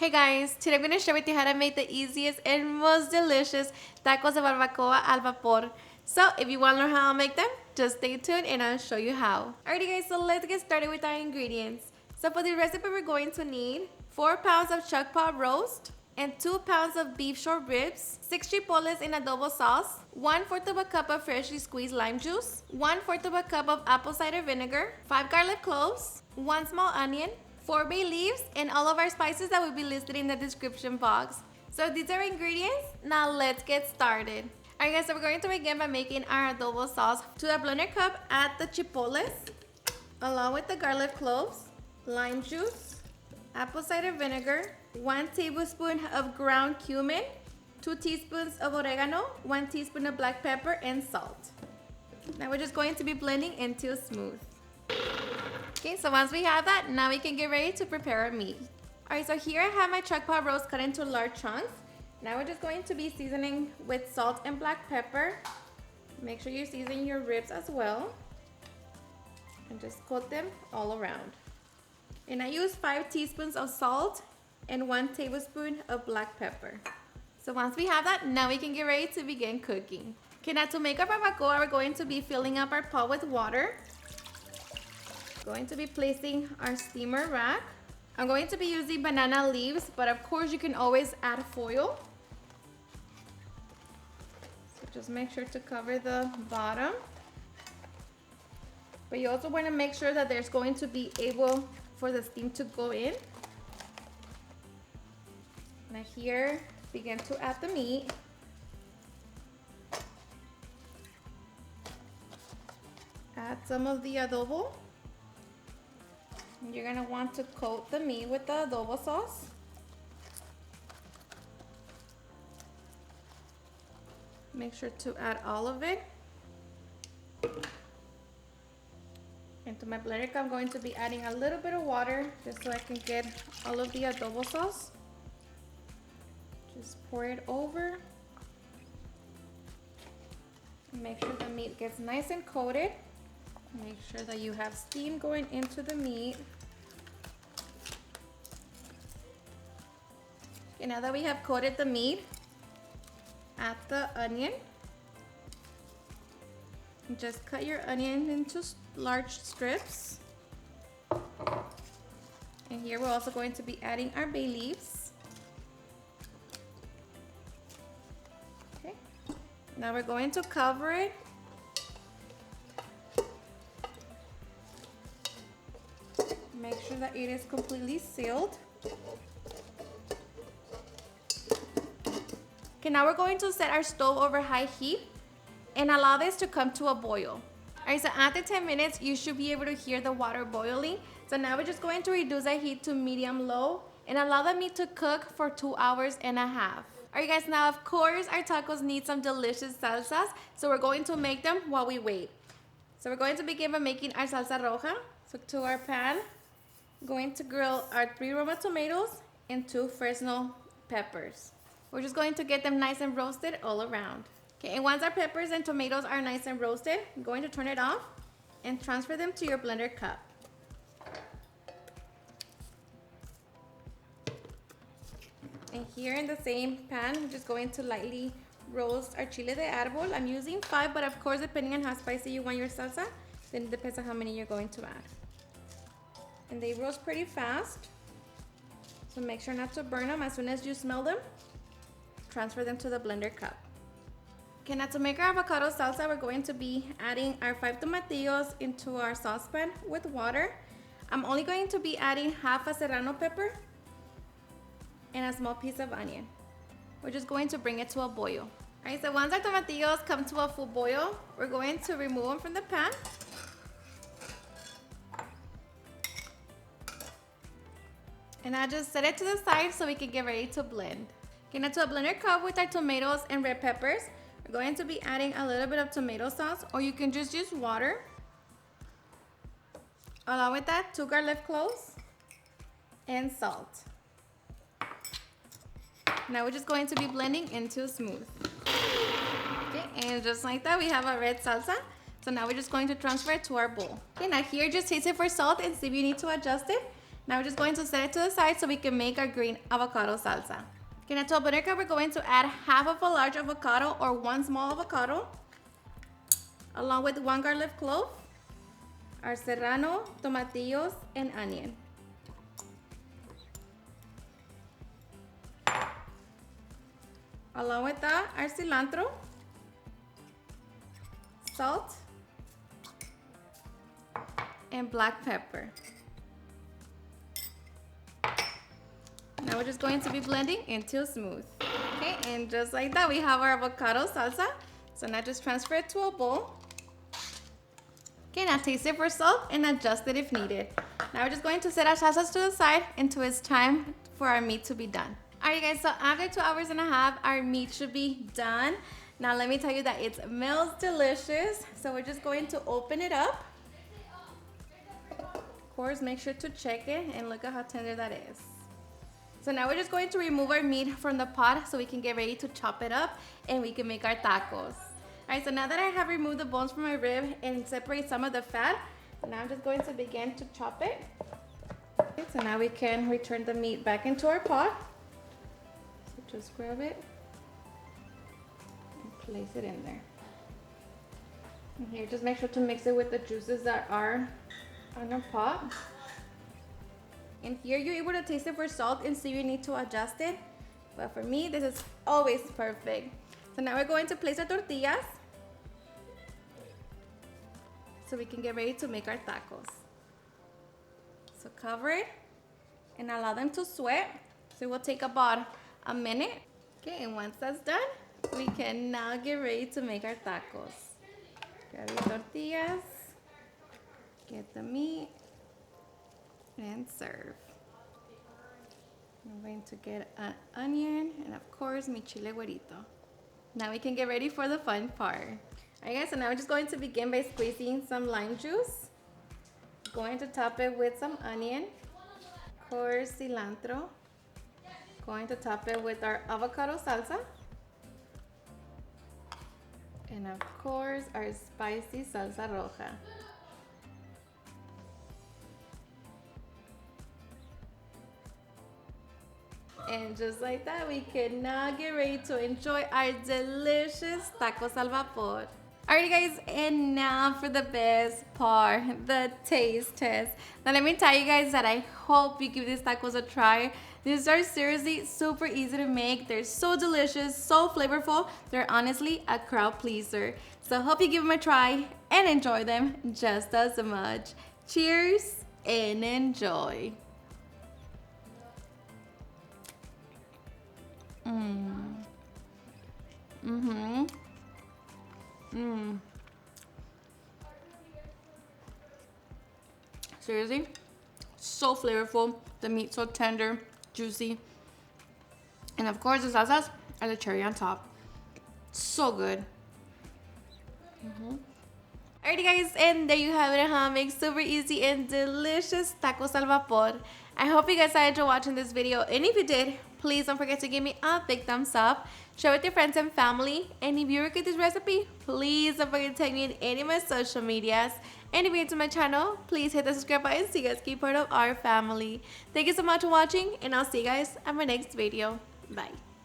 Hey guys, today I'm going to share with you how to make the easiest and most delicious tacos de barbacoa al vapor. So if you want to learn how to make them, just stay tuned and I'll show you how. Alrighty guys, so let's get started with our ingredients. So for the recipe we're going to need 4 pounds of chuck pot roast and 2 pounds of beef short ribs, 6 chipotles in adobo sauce, 1/4 of a cup of freshly squeezed lime juice, 1/4 of a cup of apple cider vinegar, 5 garlic cloves, 1 small onion, 4 bay leaves, and all of our spices that will be listed in the description box. So these are our ingredients. Now let's get started. Alright guys, so we're going to begin by making our adobo sauce. To the blender cup, add the chipotles, along with the garlic cloves, lime juice, apple cider vinegar, 1 tablespoon of ground cumin, 2 teaspoons of oregano, 1 teaspoon of black pepper, and salt. Now we're just going to be blending until smooth. Okay, so once we have that, now we can get ready to prepare our meat. Alright, so here I have my chuck pot roast cut into large chunks. Now we're just going to be seasoning with salt and black pepper. Make sure you season your ribs as well. And just coat them all around. And I use 5 teaspoons of salt and 1 tablespoon of black pepper. So once we have that, now we can get ready to begin cooking. Okay, now to make our barbacoa, we're going to be filling up our pot with water. Going to be placing our steamer rack. I'm going to be using banana leaves, but of course you can always add foil. So just make sure to cover the bottom. But you also want to make sure that there's going to be able for the steam to go in. Now here, begin to add the meat. Add some of the adobo. You're gonna want to coat the meat with the adobo sauce. Make sure to add all of it. Into my blender cup, I'm going to be adding a little bit of water just so I can get all of the adobo sauce. Just pour it over. Make sure the meat gets nice and coated. Make sure that you have steam going into the meat. Okay, now that we have coated the meat, add the onion. Just cut your onion into large strips. And here we're also going to be adding our bay leaves. Okay, now we're going to cover it. Make sure that it is completely sealed. Okay, now we're going to set our stove over high heat and allow this to come to a boil. Alright, so after 10 minutes, you should be able to hear the water boiling. So now we're just going to reduce the heat to medium-low and allow the meat to cook for 2.5 hours. Alright guys, now of course our tacos need some delicious salsas, so we're going to make them while we wait. So we're going to begin by making our salsa roja. So to our pan, going to grill our 3 Roma tomatoes and 2 Fresno peppers. We're just going to get them nice and roasted all around. Okay, and once our peppers and tomatoes are nice and roasted, I'm going to turn it off and transfer them to your blender cup. And here in the same pan, I'm just going to lightly roast our chile de árbol. I'm using 5, but of course, depending on how spicy you want your salsa, then it depends on how many you're going to add. And they roast pretty fast, so make sure not to burn them. As soon as you smell them, transfer them to the blender cup. Okay, now to make our avocado salsa, we're going to be adding our 5 tomatillos into our saucepan with water. I'm only going to be adding half a serrano pepper and a small piece of onion. We're just going to bring it to a boil. Alright, so once our tomatillos come to a full boil, we're going to remove them from the pan. And I just set it to the side so we can get ready to blend. Okay, now to a blender cup with our tomatoes and red peppers, we're going to be adding a little bit of tomato sauce, or you can just use water. Along with that, 2 garlic cloves and salt. Now we're just going to be blending into smooth. Okay, and just like that, we have a red salsa. So now we're just going to transfer it to our bowl. Okay, now here just taste it for salt and see if you need to adjust it. Now we're just going to set it to the side so we can make our green avocado salsa. Okay, now to a butter cup, we're going to add half of a large avocado or one small avocado, along with one garlic clove, our serrano, tomatillos, and onion. Along with that, our cilantro, salt, and black pepper. Now we're just going to be blending until smooth. Okay, and just like that, we have our avocado salsa. So now just transfer it to a bowl. Okay, now taste it for salt and adjust it if needed. Now we're just going to set our salsas to the side until it's time for our meat to be done. Alright guys, so after 2 hours and a half, our meat should be done. Now let me tell you that it smells delicious. So we're just going to open it up. Of course, make sure to check it and look at how tender that is. So now we're just going to remove our meat from the pot so we can get ready to chop it up and we can make our tacos. Alright, so now that I have removed the bones from my rib and separate some of the fat, now I'm just going to begin to chop it. Okay, so now we can return the meat back into our pot. So just grab it and place it in there. And here, just make sure to mix it with the juices that are on the pot. And here you're able to taste it for salt and see if you need to adjust it. But for me, this is always perfect. So now we're going to place our tortillas so we can get ready to make our tacos. So cover it and allow them to sweat. So it will take about a minute. Okay, and once that's done, we can now get ready to make our tacos. Grab your tortillas, get the meat, and serve. I'm going to get an onion and of course mi chile güerito. Now we can get ready for the fun part. Alright guys, so now we're just going to begin by squeezing some lime juice. Going to top it with some onion, of course cilantro. Going to top it with our avocado salsa. And of course our spicy salsa roja. And just like that, we can now get ready to enjoy our delicious tacos al vapor. Alright guys, and now for the best part, the taste test. Now let me tell you guys that I hope you give these tacos a try. These are seriously super easy to make. They're so delicious, so flavorful. They're honestly a crowd pleaser. So hope you give them a try and enjoy them just as much. Cheers and enjoy. Seriously, so flavorful. The meat so tender, juicy, and of course the salsas are the cherry on top. So good. Alrighty guys, and there you have it, how to make super easy and delicious tacos al vapor. I hope you guys enjoyed watching this video, and if you did, please don't forget to give me a big thumbs up, share with your friends and family, and if you recreate this recipe, please don't forget to tag me in any of my social medias. And if you're new to my channel, please hit the subscribe button so you guys keep part of our family. Thank you so much for watching, and I'll see you guys at my next video. Bye.